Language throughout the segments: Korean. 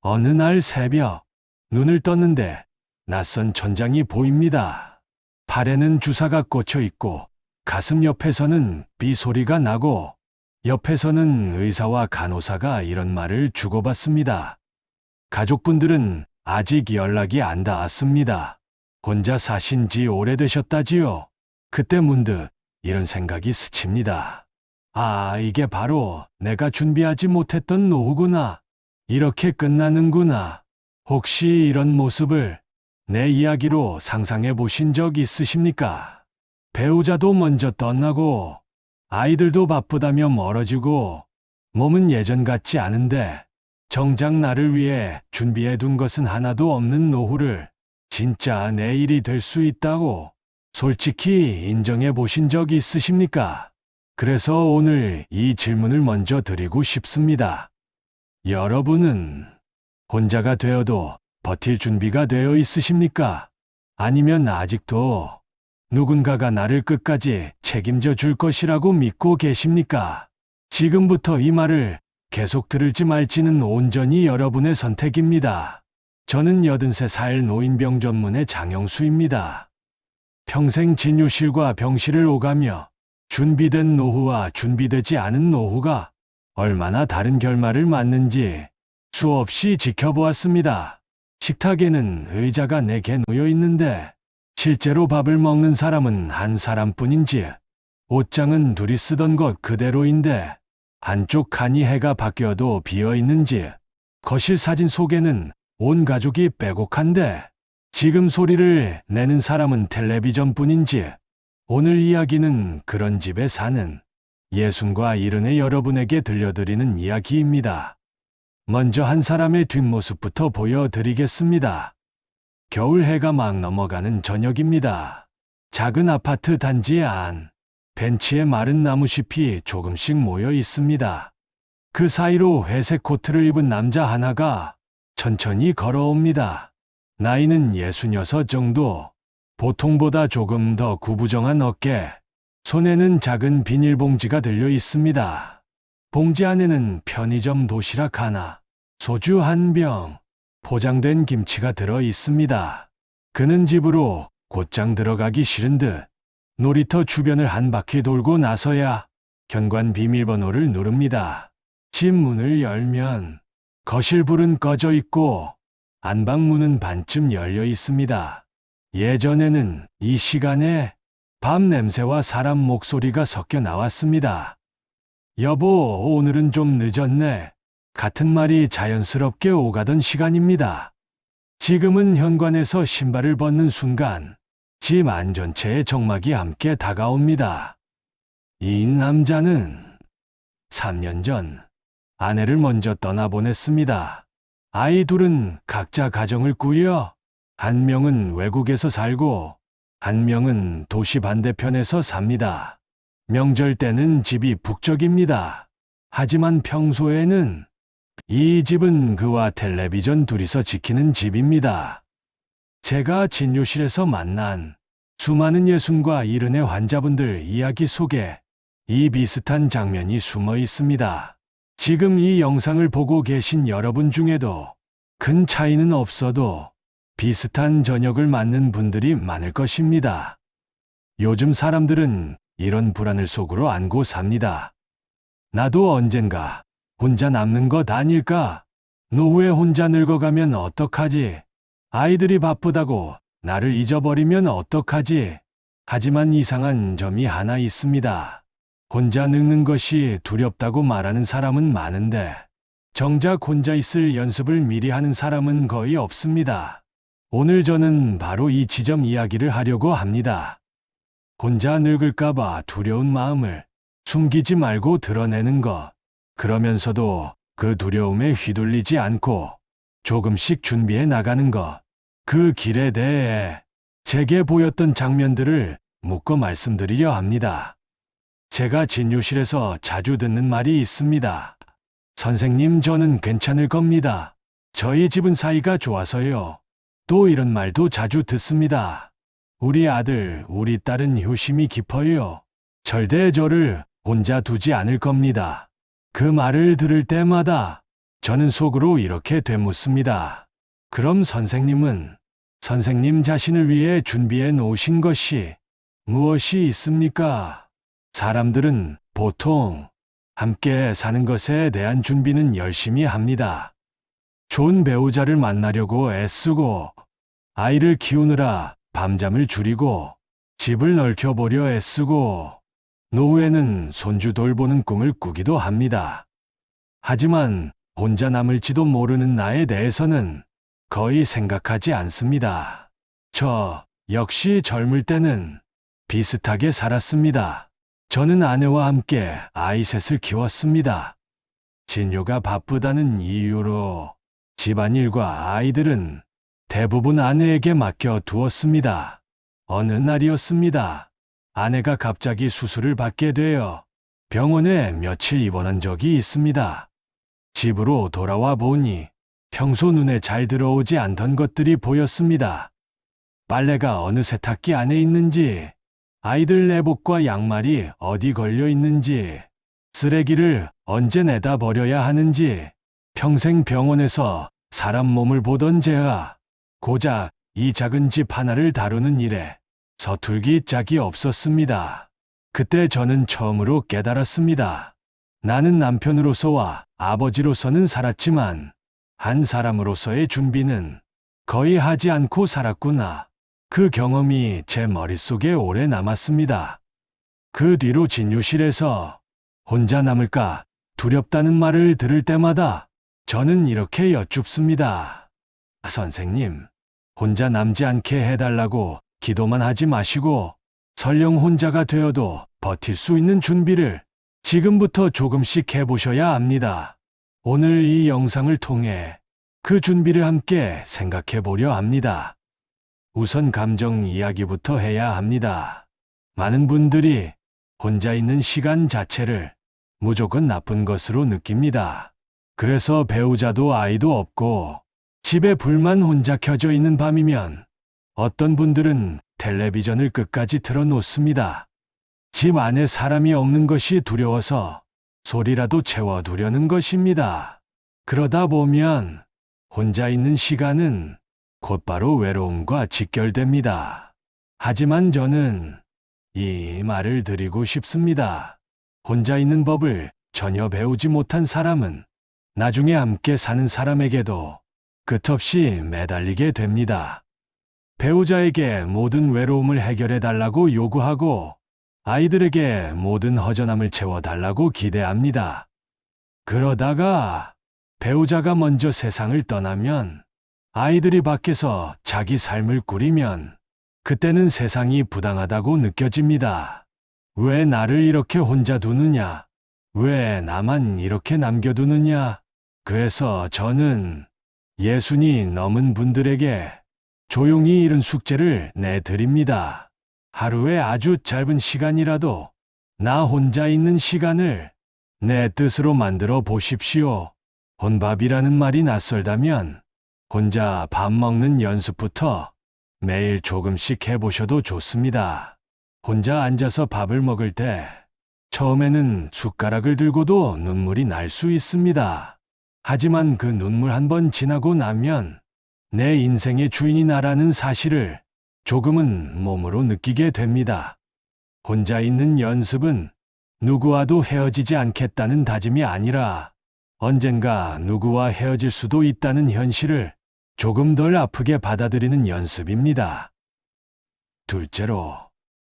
어느 날 새벽, 눈을 떴는데 낯선 천장이 보입니다. 팔에는 주사가 꽂혀 있고 가슴 옆에서는 비 소리가 나고 옆에서는 의사와 간호사가 이런 말을 주고받습니다. 가족분들은 아직 연락이 안 닿았습니다. 혼자 사신 지 오래되셨다지요. 그때 문득 이런 생각이 스칩니다. 아, 이게 바로 내가 준비하지 못했던 노후구나. 이렇게 끝나는구나. 혹시 이런 모습을 내 이야기로 상상해 보신 적 있으십니까? 배우자도 먼저 떠나고 아이들도 바쁘다며 멀어지고 몸은 예전 같지 않은데 정작 나를 위해 준비해 둔 것은 하나도 없는 노후를 진짜 내일이 될 수 있다고 솔직히 인정해 보신 적 있으십니까? 그래서 오늘 이 질문을 먼저 드리고 싶습니다. 여러분은 혼자가 되어도 버틸 준비가 되어 있으십니까? 아니면 아직도 누군가가 나를 끝까지 책임져 줄 것이라고 믿고 계십니까? 지금부터 이 말을 계속 들을지 말지는 온전히 여러분의 선택입니다. 저는 83살 노인병 전문의 장영수입니다. 평생 진료실과 병실을 오가며 준비된 노후와 준비되지 않은 노후가 얼마나 다른 결말을 맞는지 수없이 지켜보았습니다. 식탁에는 의자가 4개 놓여 있는데 실제로 밥을 먹는 사람은 한 사람뿐인지 옷장은 둘이 쓰던 것 그대로인데 한쪽 칸이 해가 바뀌어도 비어 있는지 거실 사진 속에는 온 가족이 빼곡한데 지금 소리를 내는 사람은 텔레비전뿐인지 오늘 이야기는 그런 집에 사는 예순과 일흔의 여러분에게 들려드리는 이야기입니다. 먼저 한 사람의 뒷모습부터 보여드리겠습니다. 겨울 해가 막 넘어가는 저녁입니다. 작은 아파트 단지의 안, 벤치에 마른 나무잎이 조금씩 모여 있습니다. 그 사이로 회색 코트를 입은 남자 하나가 천천히 걸어옵니다. 나이는 66 정도, 보통보다 조금 더 구부정한 어깨, 손에는 작은 비닐봉지가 들려 있습니다. 봉지 안에는 편의점 도시락 하나, 소주 한 병, 포장된 김치가 들어 있습니다. 그는 집으로 곧장 들어가기 싫은 듯 놀이터 주변을 한 바퀴 돌고 나서야 현관 비밀번호를 누릅니다. 집 문을 열면 거실 불은 꺼져 있고 안방 문은 반쯤 열려 있습니다. 예전에는 이 시간에 밤 냄새와 사람 목소리가 섞여 나왔습니다. 여보, 오늘은 좀 늦었네. 같은 말이 자연스럽게 오가던 시간입니다. 지금은 현관에서 신발을 벗는 순간 집 안전체의 정막이 함께 다가옵니다. 이 남자는 3년 전 아내를 먼저 떠나보냈습니다. 아이 둘은 각자 가정을 꾸려 한 명은 외국에서 살고 한 명은 도시 반대편에서 삽니다. 명절 때는 집이 북적입니다. 하지만 평소에는 이 집은 그와 텔레비전 둘이서 지키는 집입니다. 제가 진료실에서 만난 수많은 예순과 일흔의 환자분들 이야기 속에 이 비슷한 장면이 숨어 있습니다. 지금 이 영상을 보고 계신 여러분 중에도 큰 차이는 없어도 비슷한 저녁을 맞는 분들이 많을 것입니다. 요즘 사람들은 이런 불안을 속으로 안고 삽니다. 나도 언젠가 혼자 남는 것 아닐까? 노후에 혼자 늙어가면 어떡하지? 아이들이 바쁘다고 나를 잊어버리면 어떡하지? 하지만 이상한 점이 하나 있습니다. 혼자 늙는 것이 두렵다고 말하는 사람은 많은데 정작 혼자 있을 연습을 미리 하는 사람은 거의 없습니다. 오늘 저는 바로 이 지점 이야기를 하려고 합니다. 혼자 늙을까봐 두려운 마음을 숨기지 말고 드러내는 것. 그러면서도 그 두려움에 휘둘리지 않고 조금씩 준비해 나가는 것. 그 길에 대해 제게 보였던 장면들을 묶어 말씀드리려 합니다. 제가 진료실에서 자주 듣는 말이 있습니다. 선생님, 저는 괜찮을 겁니다. 저희 집은 사이가 좋아서요. 또 이런 말도 자주 듣습니다. 우리 아들, 우리 딸은 효심이 깊어요. 절대 저를 혼자 두지 않을 겁니다. 그 말을 들을 때마다 저는 속으로 이렇게 되묻습니다. 그럼 선생님 자신을 위해 준비해 놓으신 것이 무엇이 있습니까? 사람들은 보통 함께 사는 것에 대한 준비는 열심히 합니다. 좋은 배우자를 만나려고 애쓰고, 아이를 키우느라 밤잠을 줄이고, 집을 넓혀보려 애쓰고, 노후에는 손주 돌보는 꿈을 꾸기도 합니다. 하지만 혼자 남을지도 모르는 나에 대해서는 거의 생각하지 않습니다. 저 역시 젊을 때는 비슷하게 살았습니다. 저는 아내와 함께 아이 셋을 키웠습니다. 진료가 바쁘다는 이유로 집안일과 아이들은 대부분 아내에게 맡겨 두었습니다. 어느 날이었습니다. 아내가 갑자기 수술을 받게 되어 병원에 며칠 입원한 적이 있습니다. 집으로 돌아와 보니 평소 눈에 잘 들어오지 않던 것들이 보였습니다. 빨래가 어느 세탁기 안에 있는지, 아이들 내복과 양말이 어디 걸려 있는지, 쓰레기를 언제 내다 버려야 하는지, 평생 병원에서 사람 몸을 보던 제가 고작 이 작은 집 하나를 다루는 일에 서툴기 짝이 없었습니다. 그때 저는 처음으로 깨달았습니다. 나는 남편으로서와 아버지로서는 살았지만 한 사람으로서의 준비는 거의 하지 않고 살았구나. 그 경험이 제 머릿속에 오래 남았습니다. 그 뒤로 진료실에서 혼자 남을까 두렵다는 말을 들을 때마다 저는 이렇게 여쭙습니다. 선생님, 혼자 남지 않게 해달라고 기도만 하지 마시고 설령 혼자가 되어도 버틸 수 있는 준비를 지금부터 조금씩 해보셔야 합니다. 오늘 이 영상을 통해 그 준비를 함께 생각해 보려 합니다. 우선 감정 이야기부터 해야 합니다. 많은 분들이 혼자 있는 시간 자체를 무조건 나쁜 것으로 느낍니다. 그래서 배우자도 아이도 없고 집에 불만 혼자 켜져 있는 밤이면 어떤 분들은 텔레비전을 끝까지 틀어놓습니다. 집 안에 사람이 없는 것이 두려워서 소리라도 채워두려는 것입니다. 그러다 보면 혼자 있는 시간은 곧바로 외로움과 직결됩니다. 하지만 저는 이 말을 드리고 싶습니다. 혼자 있는 법을 전혀 배우지 못한 사람은 나중에 함께 사는 사람에게도 끝없이 매달리게 됩니다. 배우자에게 모든 외로움을 해결해 달라고 요구하고 아이들에게 모든 허전함을 채워달라고 기대합니다. 그러다가 배우자가 먼저 세상을 떠나면 아이들이 밖에서 자기 삶을 꾸리면 그때는 세상이 부당하다고 느껴집니다. 왜 나를 이렇게 혼자 두느냐? 왜 나만 이렇게 남겨두느냐? 그래서 저는 예순이 넘은 분들에게 조용히 이런 숙제를 내드립니다. 하루에 아주 짧은 시간이라도 나 혼자 있는 시간을 내 뜻으로 만들어 보십시오. 혼밥이라는 말이 낯설다면 혼자 밥 먹는 연습부터 매일 조금씩 해보셔도 좋습니다. 혼자 앉아서 밥을 먹을 때 처음에는 숟가락을 들고도 눈물이 날 수 있습니다. 하지만 그 눈물 한 번 지나고 나면 내 인생의 주인이 나라는 사실을 조금은 몸으로 느끼게 됩니다. 혼자 있는 연습은 누구와도 헤어지지 않겠다는 다짐이 아니라 언젠가 누구와 헤어질 수도 있다는 현실을 조금 덜 아프게 받아들이는 연습입니다. 둘째로,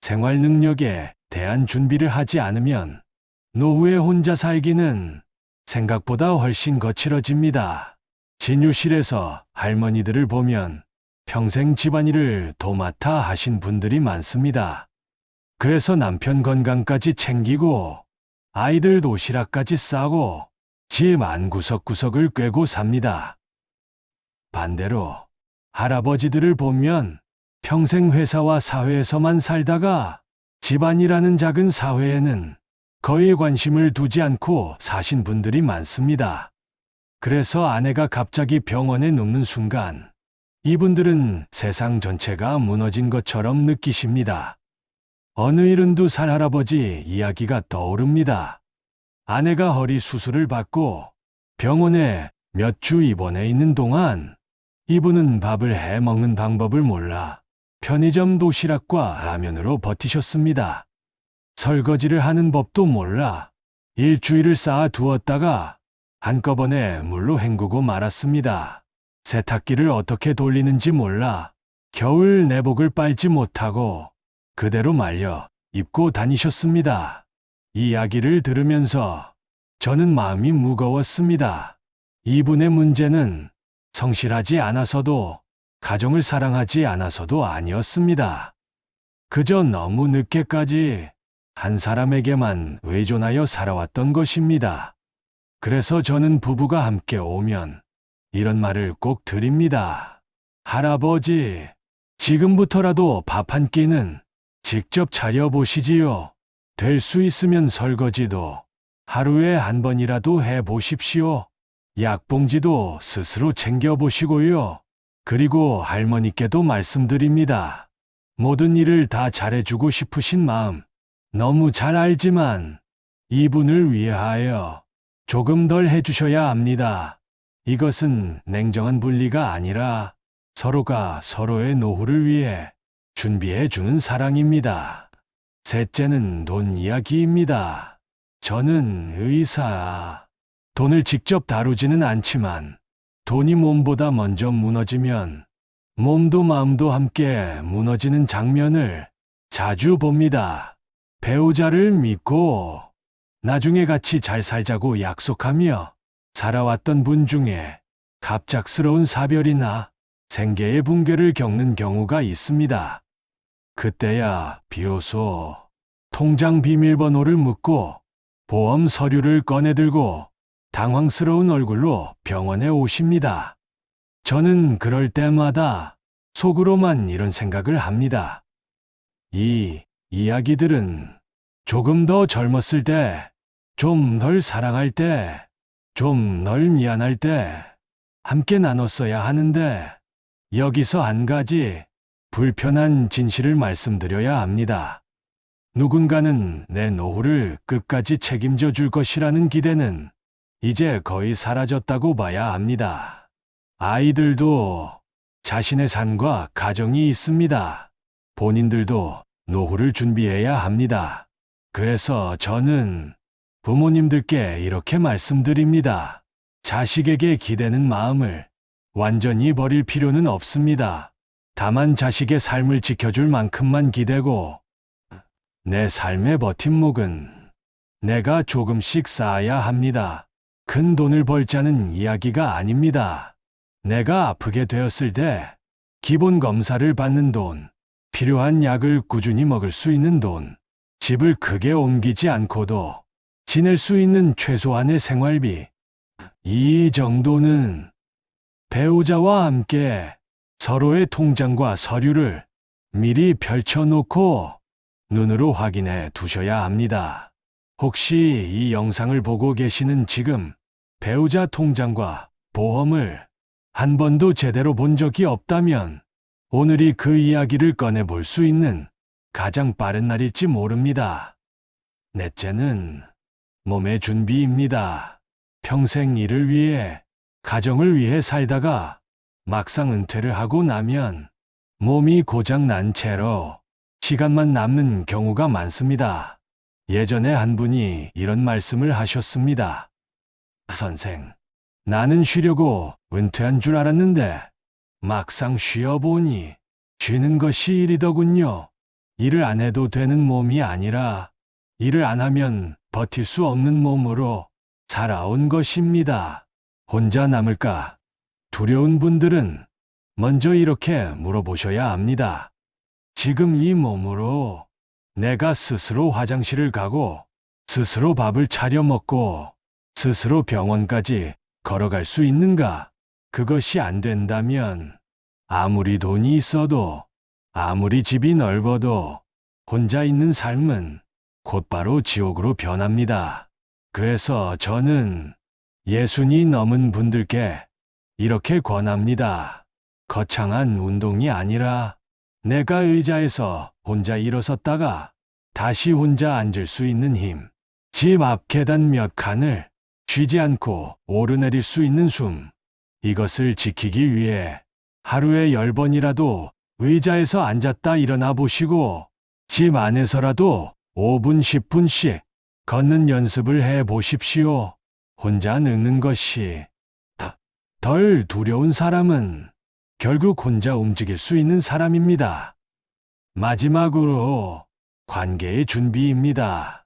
생활 능력에 대한 준비를 하지 않으면 노후에 혼자 살기는 생각보다 훨씬 거칠어집니다. 진료실에서 할머니들을 보면 평생 집안일을 도맡아 하신 분들이 많습니다. 그래서 남편 건강까지 챙기고 아이들 도시락까지 싸고 집 안 구석구석을 꿰고 삽니다. 반대로 할아버지들을 보면 평생 회사와 사회에서만 살다가 집안이라는 작은 사회에는 거의 관심을 두지 않고 사신 분들이 많습니다. 그래서 아내가 갑자기 병원에 눕는 순간 이분들은 세상 전체가 무너진 것처럼 느끼십니다. 어느 72살 할아버지 이야기가 떠오릅니다. 아내가 허리 수술을 받고 병원에 몇 주 입원해 있는 동안 이분은 밥을 해 먹는 방법을 몰라 편의점 도시락과 라면으로 버티셨습니다. 설거지를 하는 법도 몰라 일주일을 쌓아 두었다가 한꺼번에 물로 헹구고 말았습니다. 세탁기를 어떻게 돌리는지 몰라 겨울 내복을 빨지 못하고 그대로 말려 입고 다니셨습니다. 이 이야기를 들으면서 저는 마음이 무거웠습니다. 이분의 문제는 성실하지 않아서도 가정을 사랑하지 않아서도 아니었습니다. 그저 너무 늦게까지 한 사람에게만 의존하여 살아왔던 것입니다. 그래서 저는 부부가 함께 오면 이런 말을 꼭 드립니다. 할아버지, 지금부터라도 밥 한 끼는 직접 차려보시지요. 될 수 있으면 설거지도 하루에 한 번이라도 해보십시오. 약봉지도 스스로 챙겨보시고요. 그리고 할머니께도 말씀드립니다. 모든 일을 다 잘해주고 싶으신 마음 너무 잘 알지만 이분을 위하여 조금 덜 해주셔야 합니다. 이것은 냉정한 분리가 아니라 서로가 서로의 노후를 위해 준비해주는 사랑입니다. 셋째는 돈 이야기입니다. 저는 의사. 돈을 직접 다루지는 않지만 돈이 몸보다 먼저 무너지면 몸도 마음도 함께 무너지는 장면을 자주 봅니다. 배우자를 믿고 나중에 같이 잘 살자고 약속하며 살아왔던 분 중에 갑작스러운 사별이나 생계의 붕괴를 겪는 경우가 있습니다. 그때야 비로소 통장 비밀번호를 묻고 보험 서류를 꺼내들고 당황스러운 얼굴로 병원에 오십니다. 저는 그럴 때마다 속으로만 이런 생각을 합니다. 이 이야기들은 조금 더 젊었을 때, 좀 덜 사랑할 때, 좀 덜 미안할 때 함께 나눴어야 하는데 여기서 한 가지 불편한 진실을 말씀드려야 합니다. 누군가는 내 노후를 끝까지 책임져 줄 것이라는 기대는 이제 거의 사라졌다고 봐야 합니다. 아이들도 자신의 삶과 가정이 있습니다. 본인들도 노후를 준비해야 합니다. 그래서 저는 부모님들께 이렇게 말씀드립니다. 자식에게 기대는 마음을 완전히 버릴 필요는 없습니다. 다만 자식의 삶을 지켜줄 만큼만 기대고 내 삶의 버팀목은 내가 조금씩 쌓아야 합니다. 큰 돈을 벌자는 이야기가 아닙니다. 내가 아프게 되었을 때 기본 검사를 받는 돈, 필요한 약을 꾸준히 먹을 수 있는 돈, 집을 크게 옮기지 않고도 지낼 수 있는 최소한의 생활비, 이 정도는 배우자와 함께 서로의 통장과 서류를 미리 펼쳐놓고 눈으로 확인해 두셔야 합니다. 혹시 이 영상을 보고 계시는 지금 배우자 통장과 보험을 한 번도 제대로 본 적이 없다면 오늘이 그 이야기를 꺼내 볼 수 있는 가장 빠른 날일지 모릅니다. 넷째는 몸의 준비입니다. 평생 일을 위해, 가정을 위해 살다가 막상 은퇴를 하고 나면 몸이 고장 난 채로 시간만 남는 경우가 많습니다. 예전에 한 분이 이런 말씀을 하셨습니다. 선생, 나는 쉬려고 은퇴한 줄 알았는데 막상 쉬어보니 쉬는 것이 일이더군요. 일을 안 해도 되는 몸이 아니라 일을 안 하면 버틸 수 없는 몸으로 살아온 것입니다. 혼자 남을까 두려운 분들은 먼저 이렇게 물어보셔야 합니다. 지금 이 몸으로 내가 스스로 화장실을 가고 스스로 밥을 차려 먹고 스스로 병원까지 걸어갈 수 있는가? 그것이 안 된다면 아무리 돈이 있어도 아무리 집이 넓어도 혼자 있는 삶은 곧바로 지옥으로 변합니다. 그래서 저는 60이 넘은 분들께 이렇게 권합니다. 거창한 운동이 아니라 내가 의자에서 혼자 일어섰다가 다시 혼자 앉을 수 있는 힘, 집 앞 계단 몇 칸을 쉬지 않고 오르내릴 수 있는 숨. 이것을 지키기 위해 하루에 10번이라도 의자에서 앉았다 일어나 보시고 집 안에서라도 5분, 10분씩 걷는 연습을 해 보십시오. 혼자 늙는 것이 덜 두려운 사람은 결국 혼자 움직일 수 있는 사람입니다. 마지막으로 관계의 준비입니다.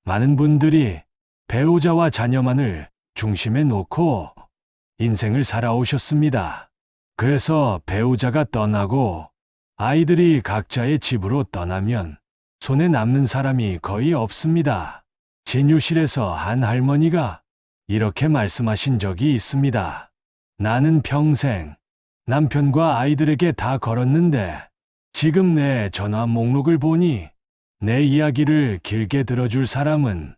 많은 분들이 배우자와 자녀만을 중심에 놓고 인생을 살아오셨습니다. 그래서 배우자가 떠나고 아이들이 각자의 집으로 떠나면 손에 남는 사람이 거의 없습니다. 진료실에서 한 할머니가 이렇게 말씀하신 적이 있습니다. 나는 평생 남편과 아이들에게 다 걸었는데 지금 내 전화 목록을 보니 내 이야기를 길게 들어줄 사람은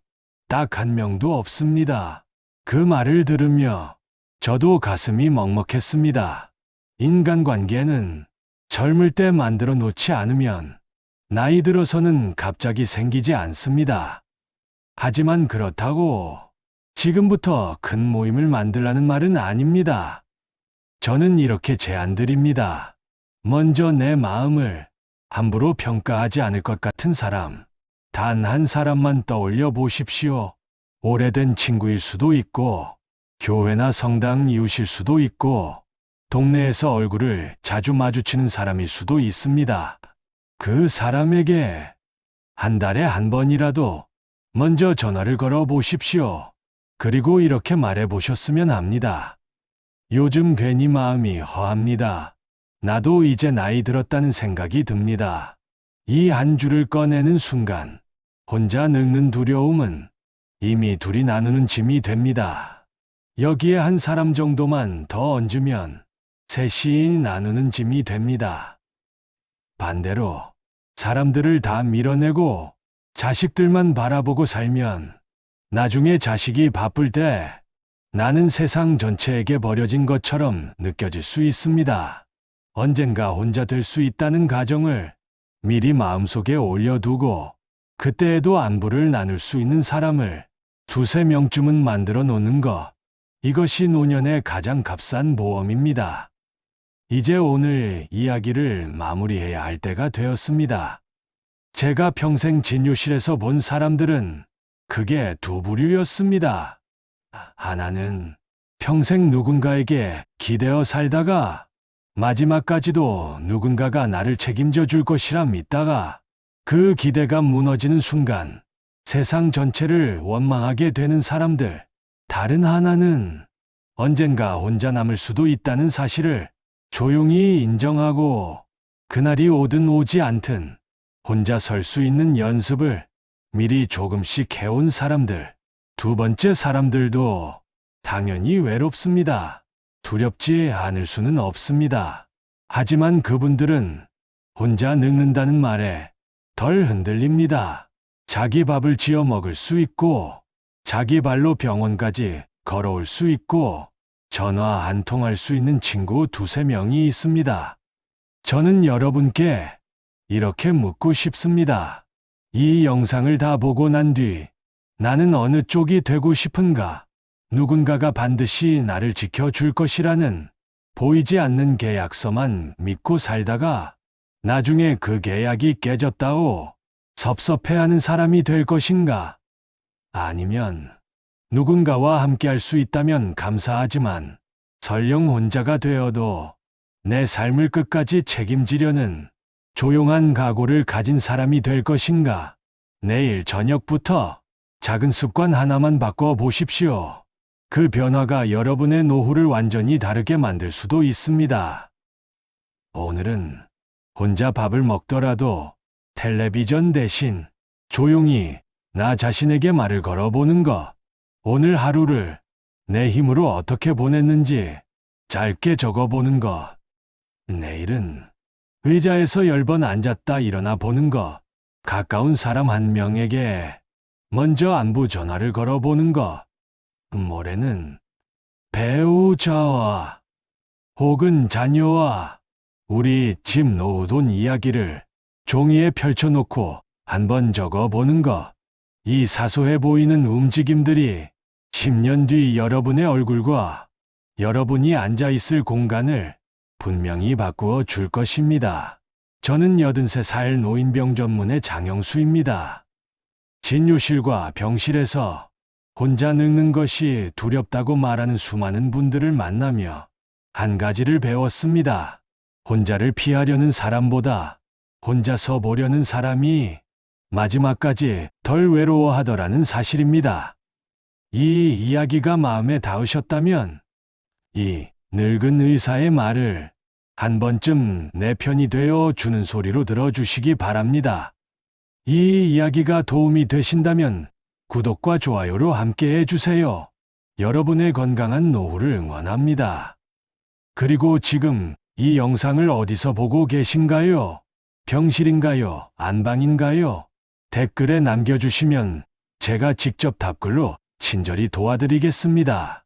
딱 한 명도 없습니다. 그 말을 들으며 저도 가슴이 먹먹했습니다. 인간관계는 젊을 때 만들어 놓지 않으면 나이 들어서는 갑자기 생기지 않습니다. 하지만 그렇다고 지금부터 큰 모임을 만들라는 말은 아닙니다. 저는 이렇게 제안드립니다. 먼저 내 마음을 함부로 평가하지 않을 것 같은 사람, 단 한 사람만 떠올려 보십시오. 오래된 친구일 수도 있고, 교회나 성당 이웃일 수도 있고, 동네에서 얼굴을 자주 마주치는 사람일 수도 있습니다. 그 사람에게 한 달에 한 번이라도 먼저 전화를 걸어 보십시오. 그리고 이렇게 말해 보셨으면 합니다. 요즘 괜히 마음이 허합니다. 나도 이제 나이 들었다는 생각이 듭니다. 이 한 줄을 꺼내는 순간 혼자 늙는 두려움은 이미 둘이 나누는 짐이 됩니다. 여기에 한 사람 정도만 더 얹으면 셋이 나누는 짐이 됩니다. 반대로 사람들을 다 밀어내고 자식들만 바라보고 살면 나중에 자식이 바쁠 때 나는 세상 전체에게 버려진 것처럼 느껴질 수 있습니다. 언젠가 혼자 될 수 있다는 가정을 미리 마음속에 올려두고 그때에도 안부를 나눌 수 있는 사람을 두세 명쯤은 만들어 놓는 것. 이것이 노년의 가장 값싼 보험입니다. 이제 오늘 이야기를 마무리해야 할 때가 되었습니다. 제가 평생 진료실에서 본 사람들은 크게 두 부류였습니다. 하나는 평생 누군가에게 기대어 살다가 마지막까지도 누군가가 나를 책임져 줄 것이라 믿다가 그 기대가 무너지는 순간 세상 전체를 원망하게 되는 사람들. 다른 하나는 언젠가 혼자 남을 수도 있다는 사실을 조용히 인정하고 그날이 오든 오지 않든 혼자 설 수 있는 연습을 미리 조금씩 해온 사람들. 두 번째 사람들도 당연히 외롭습니다. 두렵지 않을 수는 없습니다. 하지만 그분들은 혼자 늙는다는 말에 덜 흔들립니다. 자기 밥을 지어 먹을 수 있고 자기 발로 병원까지 걸어올 수 있고 전화 한 통 할 수 있는 친구 두세 명이 있습니다. 저는 여러분께 이렇게 묻고 싶습니다. 이 영상을 다 보고 난 뒤 나는 어느 쪽이 되고 싶은가? 누군가가 반드시 나를 지켜줄 것이라는 보이지 않는 계약서만 믿고 살다가 나중에 그 계약이 깨졌다오 섭섭해하는 사람이 될 것인가? 아니면 누군가와 함께할 수 있다면 감사하지만 설령 혼자가 되어도 내 삶을 끝까지 책임지려는 조용한 각오를 가진 사람이 될 것인가? 내일 저녁부터 작은 습관 하나만 바꿔 보십시오. 그 변화가 여러분의 노후를 완전히 다르게 만들 수도 있습니다. 오늘은 혼자 밥을 먹더라도 텔레비전 대신 조용히 나 자신에게 말을 걸어보는 것. 오늘 하루를 내 힘으로 어떻게 보냈는지 짧게 적어보는 것. 내일은 의자에서 10번 앉았다 일어나 보는 것. 가까운 사람 한 명에게 먼저 안부 전화를 걸어보는 것. 모레는 배우자와 혹은 자녀와 우리 집 놓으돈 이야기를 종이에 펼쳐놓고 한번 적어보는 것. 이 사소해 보이는 움직임들이 10년 뒤 여러분의 얼굴과 여러분이 앉아 있을 공간을 분명히 바꾸어 줄 것입니다. 저는 83살 노인병 전문의 장영수입니다. 진료실과 병실에서 혼자 늙는 것이 두렵다고 말하는 수많은 분들을 만나며 한 가지를 배웠습니다. 혼자를 피하려는 사람보다 혼자서 보려는 사람이 마지막까지 덜 외로워하더라는 사실입니다. 이 이야기가 마음에 닿으셨다면 이 늙은 의사의 말을 한 번쯤 내 편이 되어 주는 소리로 들어주시기 바랍니다. 이 이야기가 도움이 되신다면 구독과 좋아요로 함께 해주세요. 여러분의 건강한 노후를 응원합니다. 그리고 지금 이 영상을 어디서 보고 계신가요? 병실인가요? 안방인가요? 댓글에 남겨주시면 제가 직접 답글로 친절히 도와드리겠습니다.